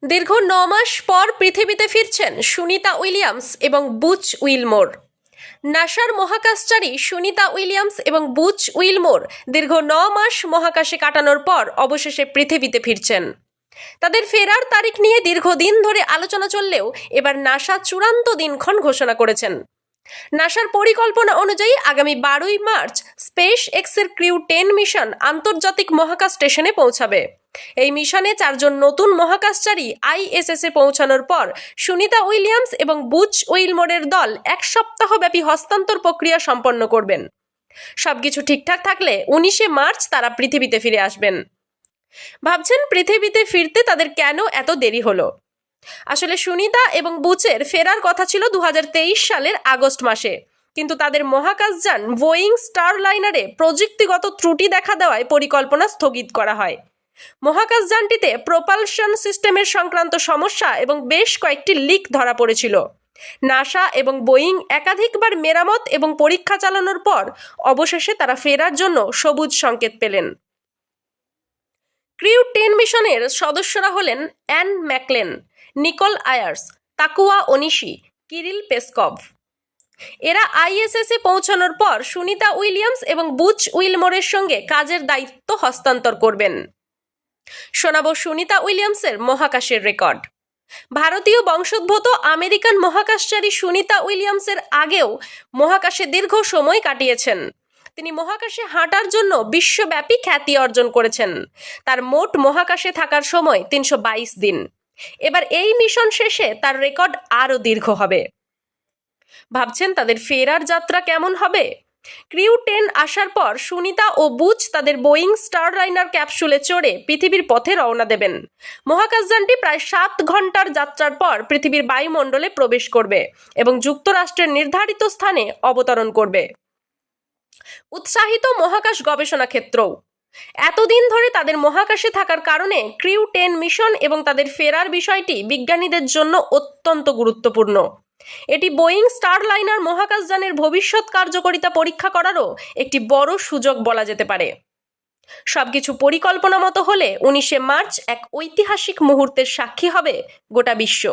দীর্ঘ 9 মাস পর পৃথিবীতে ফিরছেন সুনিতা উইলিয়ামস এবং বুচ উইলমোর। নাসার মহাকাশচারী সুনিতা উইলিয়ামস এবং বুচ উইলমোর দীর্ঘ 9 মাস মহাকাশে কাটানোর পর অবশেষে পৃথিবীতে ফিরছেন। তাদের ফেরার তারিখ নিয়ে দীর্ঘদিন ধরে আলোচনা চললেও এবার নাসা চূড়ান্ত দিনক্ষণ ঘোষণা করেছেন। নাসার পরিকল্পনা অনুযায়ী আগামী 12ই মার্চ স্পেস এক্সের ক্রিউ 10 মিশন আন্তর্জাতিক মহাকাশ স্টেশনে পৌঁছাবে। এই মিশনে 4 জন নতুন মহাকাশচারী আইএসএসে পৌঁছানোর পর সুনিতা উইলিয়ামস এবং বুচ উইলমোরের দল 1 সপ্তাহব্যাপী হস্তান্তর প্রক্রিয়া সম্পন্ন করবেন। সবকিছু ঠিকঠাক থাকলে 19শে মার্চ তারা পৃথিবীতে ফিরে আসবেন। ভাবছেন পৃথিবীতে ফিরতে তাদের কেন এত দেরি হলো? আসলে সুনিতা এবং বুচের ফেরার কথা ছিল 2023 সালের আগস্ট মাসে, কিন্তু তাদের মহাকাশযান বোয়িং স্টারলাইনারে প্রযুক্তিগত ত্রুটি দেখা দেওয়ায় পরিকল্পনা স্থগিত করা হয়। মহাকাশযানটিতে প্রপালশন সিস্টেমের সংক্রান্ত সমস্যা এবং বেশ কয়েকটি লিক ধরা পড়েছিল। নাসা এবং বোয়িং একাধিকবার মেরামত এবং পরীক্ষা চালানোর পর অবশেষে তারা ফেরার জন্য সবুজ সংকেত পেলেন। ক্রিউ 10 মিশনের সদস্যরা হলেন অ্যান ম্যাকলেন, নিকোল আয়ার্স, তাকুয়া ওনিশি, কিরিল পেসকভ। এরা আইএসএসে পৌঁছানোর পর সুনিতা উইলিয়ামস এবং বুচ উইলমোরের সঙ্গে কাজের দায়িত্ব হস্তান্তর করবেন। শোনাবো সুনিতা উইলিয়ামসের মহাকাশের রেকর্ড। ভারতীয় বংশোদ্ভূত আমেরিকান মহাকাশচারী সুনিতা উইলিয়ামসের আগেও মহাকাশে দীর্ঘ সময় কাটিয়েছেন। তিনি মহাকাশে হাঁটার জন্য বিশ্বব্যাপী খ্যাতি অর্জন করেছেন। তার মোট মহাকাশে থাকার সময় 322 দিন। এবার এই মিশন শেষে তার রেকর্ড আরও দীর্ঘ হবে। ভাবছেন তাদের ফেরার যাত্রা কেমন হবে? ক্রিউ 10 আসার পর সুনিতা ও বুচ তাদের বোয়িং স্টারলাইনার ক্যাপসুলে চড়ে পৃথিবীর পথে রওনা দেবেন। মহাকাশযানটি প্রায় 7 ঘন্টার যাত্রার পর পৃথিবীর বায়ুমণ্ডলে প্রবেশ করবে এবং যুক্তরাষ্ট্রের নির্ধারিত স্থানে অবতরণ করবে। উৎসাহিত মহাকাশ গবেষণা ক্ষেত্রও। এতদিন ধরে তাদের মহাকাশে থাকার কারণে ক্রিউ 10 মিশন এবং তাদের ফেরার বিষয়টি বিজ্ঞানীদের জন্য অত্যন্ত গুরুত্বপূর্ণ। এটি বোয়িং স্টারলাইনার মহাকাশযানের ভবিষ্যৎ কার্যকারিতা পরীক্ষা করারও একটি বড় সুযোগ বলা যেতে পারে। সবকিছু পরিকল্পনা মতো হলে 19শে মার্চ এক ঐতিহাসিক মুহূর্তের সাক্ষী হবে গোটা বিশ্ব।